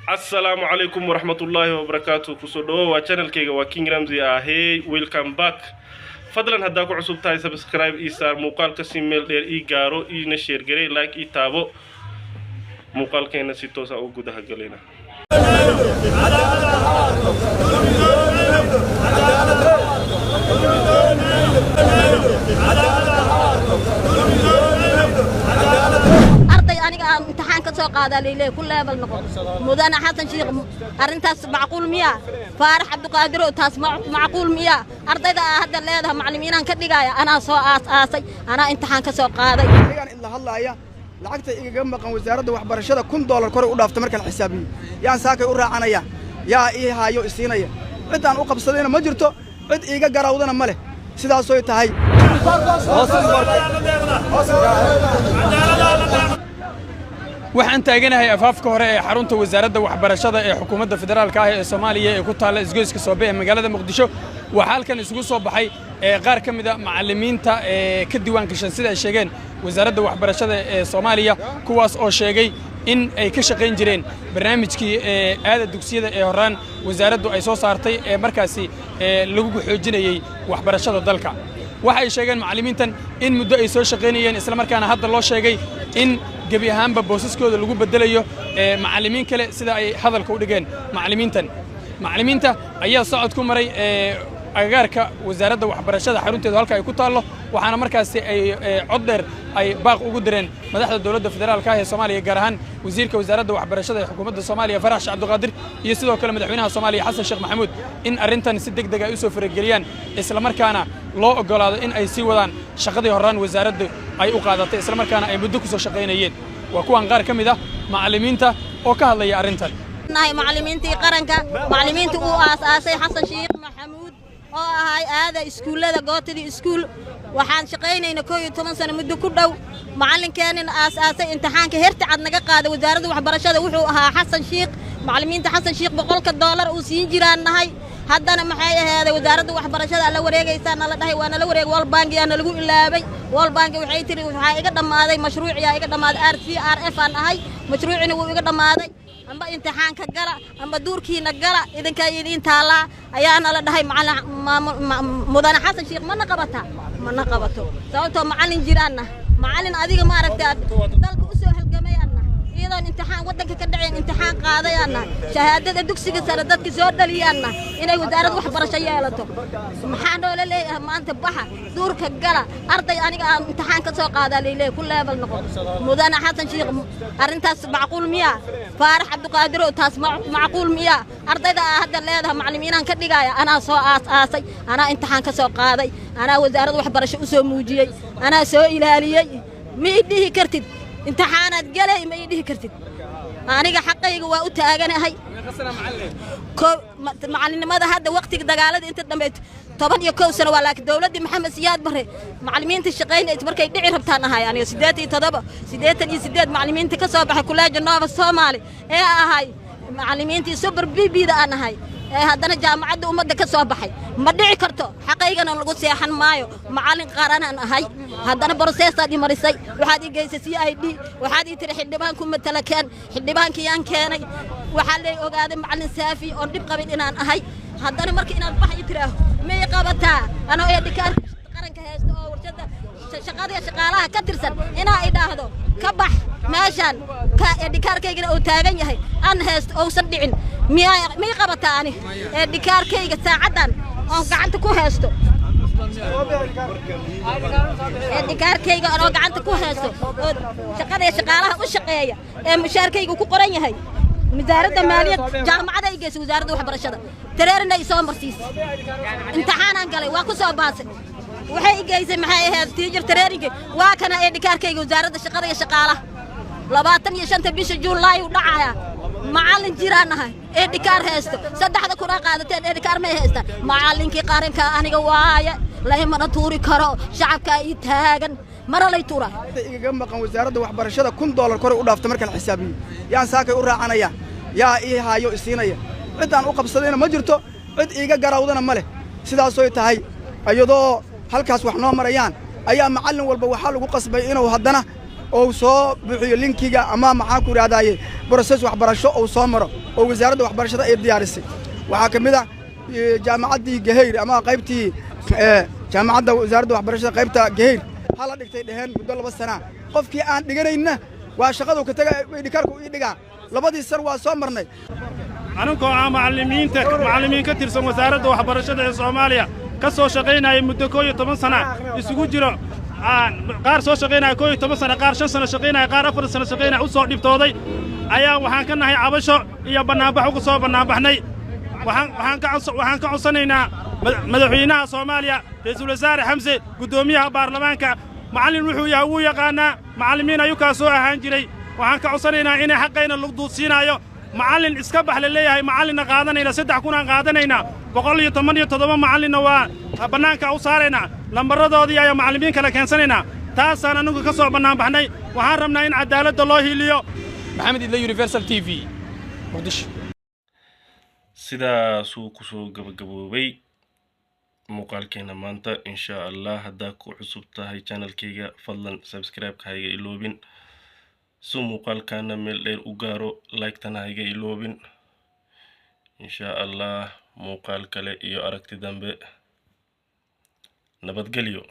Assalamu alaikum warahmatullahi wabarakatuh. Kusodowo waa channelkayga waa King Ramzy ahey, welcome back. Fadlan haddaa ku cusub tahay subscribe ii saar, muuqaalka si meel dheer ii gaaro, iina share garee, like ii taabo. Muuqaalkeena si toos ah u gudaha galeyna. امتحان كسو قادا ليلي كل ليفل نقول مدن حسن شيخ ارنتاس معقول ميا فارح عبد القادر تاس معقول ميا ardayda hadda leedahay macallimiinaan ka dhigaya ana soo aasay ana imtixaan ka soo qaaday aniga illa hadlaaya lacagta iga maqan wasaaradda waxbarashada $1000 kor u dhaafto markaan xisaabiyo yaan saakay u raacanaya yaa ii haayo isiinaya cidaan u qabsadayna ma jirto cid iga garawdana ma leh sidaas oo tahay waxaan taaganahay afaafka hore ee xarunta wasaaradda waxbarashada ee xukuumadda federaalka ah ee Soomaaliya ee ku taala isgoyska Soobe ee magaalada Muqdisho waxa halkan isugu soo baxay qaar ka mid ah macallimiinta ka diiwaan gashan sida ay sheegeen wasaaradda waxbarashada ee Soomaaliya kuwaas oo sheegay in ay ka shaqeyn jireen barnaamijkii aada dugsiyada ee horaan wasaaraddu ay soo saartay ee markaasi lagu xoojinayay waxbarashada dalka waxay sheegeen macallimiintan in muddo ay soo shaqeynayeen isla markaana hadda loo sheegay in gabi ahaanba boosaskooda lagu bedelayo macallimiin kale sida ay hadalka u dhigeen macallimiinta ayaa socod ku maray agagaarka wasaaradda waxbarashada xarunteedu halka ay ku taallo waxaana markaasi ay cod dheer ay baaq ugu direen madaxda dawladda federaalka ah ee Soomaaliya gaar ahaan wasiirka wasaaradda waxbarashada ee xukuumadda Soomaaliya Farax Cabdi Qaadir iyo sidoo kale madaxweynaha Soomaaliya Xasan Sheekh Maxamuud in arrintan si degdeg ah u soo farageliyaan isla markaana loo ogolaado in ay sii wadaan shaqadii horaan wasaaraddu ay u qaadatay isla markaana ay muddo ku soo shaqeynayeen waa kuwan qaar ka mid ah macallimiinta oo ka hadlaya arrintan nahay macallimiintii qaranka macallimiintii uu aasaasay Xasan Sheekh Maxamuud oo ahay aada iskuulada gootadii iskuul waxaan shaqeynayna 12 sano muddo ku dhow macallinkeenina aasaasay imtixaanka heerta cad naga qaaday wasaaradda waxbarashada wuxuu ahaa Xasan Sheekh macallimiinta Xasan Sheekh $100 uu siin jiraan nahay haddana maxay ahayd wasaaradda waxbarashada la wareegaysan la dhahay waana la wareeg World Bank aan lagu ilaabay World Bank waxay tiri waxa iga dhamaaday mashruuciya iga dhamaaday RCRF aan ahay mashruucina wuu iga dhamaaday amba imtixaanka gala amba duurkiina gala idinka idin taala ayaana la dhahay mudane Xasan Sheekh ma naqabato sababtoo macallin jiraana macallin adiga ma aragtay dalka u soo halgamayana iyadoo imtixaan wadanka ka dhaceen imtixaan qaadayana shahaadada dugsiga sare dadka soo dhaliyana inay wasaaradda waxbarasho yeelato maxaa noola leeyahay maanta baxa duurka gala arday aniga imtixaan ka soo qaadaa leeyahay ku level noqon mudane Xasan Sheekh arintaas macquul miya Farax Cabdi Qaadir taas macquul miya ardayda hadda leedahay macallimiinaan ka dhigaya ana soo aasay ana imtixaan ka soo qaaday ana wasaaradda waxbarasho u soo muujiyay ana soo ilaaliyay ma idhihi kartid imtixaanaad galay ma idhihi kartid aniga xaqayga waa u taaganahay macallinimada hadda waqtiga dagaalada inta dambe 11 sano waa laakiin dawladda Maxamed Siyaad Barre macallimiinta shaqeynayay markay dhici rabtaan ahay aniga 87 macallimiinta ka soo baxay College Nova Soomaali ee ahay macallimiintii super BB-da aan ahay haddana jaamacadda ummadda ka soo baxay ma dhici karto xaqaygana lagu seexan maayo macallin qaran aan ahay haddana process-aad marisay waxaad i geysay CID waxaad i tiri xildhibaan ku matala xildhibaankii aan keenay waxaa la ogaaday macallin saafi oo dib qabin inaan ahay haddana markii inaad bax i tiraaho may qabataa anoo ee dhikaar qaranka haysto oo warshada shaqaalaha ka tirsan inaa idhaahdo ka bax meeshan ka dhikaarkayga oo taagan yahay aan haysto oo san dhicin miyay qabataa ani dhikaarkayga saacadan oo gacanta ku haysto dhikaarkayga oo gacanta ku haysto oo shaqaalaha u shaqeeya ee mushaarkayga ku qoran yahay wasaaradda maaliyad jaamacada ay geysay wasaaradda waxbarashada tareerna ay soo marsiisay imtixaanan galay waa ku soo baasay waxay geysay maxay ahayd teacher training waa kana ee dhikaarkayga wasaaradda shaqada iyo shaqaalaha 25 bisha July u dhacaya macallin jiraanahay ee dhikaar haysto saddexda kuna qaadateen ee dhikaar ma haysta macallinkii qaranka aniga waaya la tuuri karo shacabka ay taagan mara lay tuura iga maqan wasaaradda waxbarashada $1000 kor u dhaafto markaan xisaabiyo yaan saakay u raacanaya yaa ii haayo isiinaya cidaan u qabsadayna ma jirto cid iga garawdana ma leh sidaas oo tahay ayadoo halkaas wax noo marayaan ayaa macallin walba waxa lagu qasbay inuu haddana oo soo bixiyo linkiga ama maxaan ku raadayay process waxbarasho oo soo maro oo wasaaradda waxbarashada ay diyaarisay waxa kamid ah jaamacaddii Gaheyr ama qaybtii jaamacadda wasaaradda waxbarashada qaybta Gaheyr hala dhigtay dheheen muddo 2 sano qofkii aan dhiganayna waa shaqadu ka tagay dhikarku ii dhigaa labadii sano waa soo marnay anagoo macallimiin ka tirsan wasaaradda waxbarashada ee Soomaaliya ka soo shaqeynaya muddo 11 sano isugu jiro qaar soo shaqeynaya 11 sano qaar 5 sano shaqeynaya qaar 4 sano shaqeynaya u soo dhibtooday ayaa waxaan ka nahay cabasho iyo banaanbax ugu soo banaanbaxnay waxaan ka codsanaynaa madaxweynaha Soomaaliya ra'iisul wasaare Xamse gudoomiyaha baarlamaanka macallin wuxuu yahay uu yaqaanaa macallimiin ayuu ka soo ahaan jiray waxaan ka codsanaynaa in xaqayna lagu duusiinayo macallin iska bax la leeyahay macallin qaadanayna 3 kun aan qaadanayna 117 macallinna waa banaanka u saarayna lambaradooda ayaa macallimiin kala keensanayna taasaan anagu ka soo banaan baxnay waxaan rabnaa in cadaaladda loo hiliyo maxamed idla universal tv muqdisho sidaasuu ku soo gabagaboobay muuqaalkeena maanta insha Allah haddaa ku cusub tahay channelkayga fadlan subscribe-ka hayga iloobin si muuqaalkaana meel dheer u gaaro like-tana hayga iloobin insha Allah muuqaal kale iyo aragti dambe nabadgelyo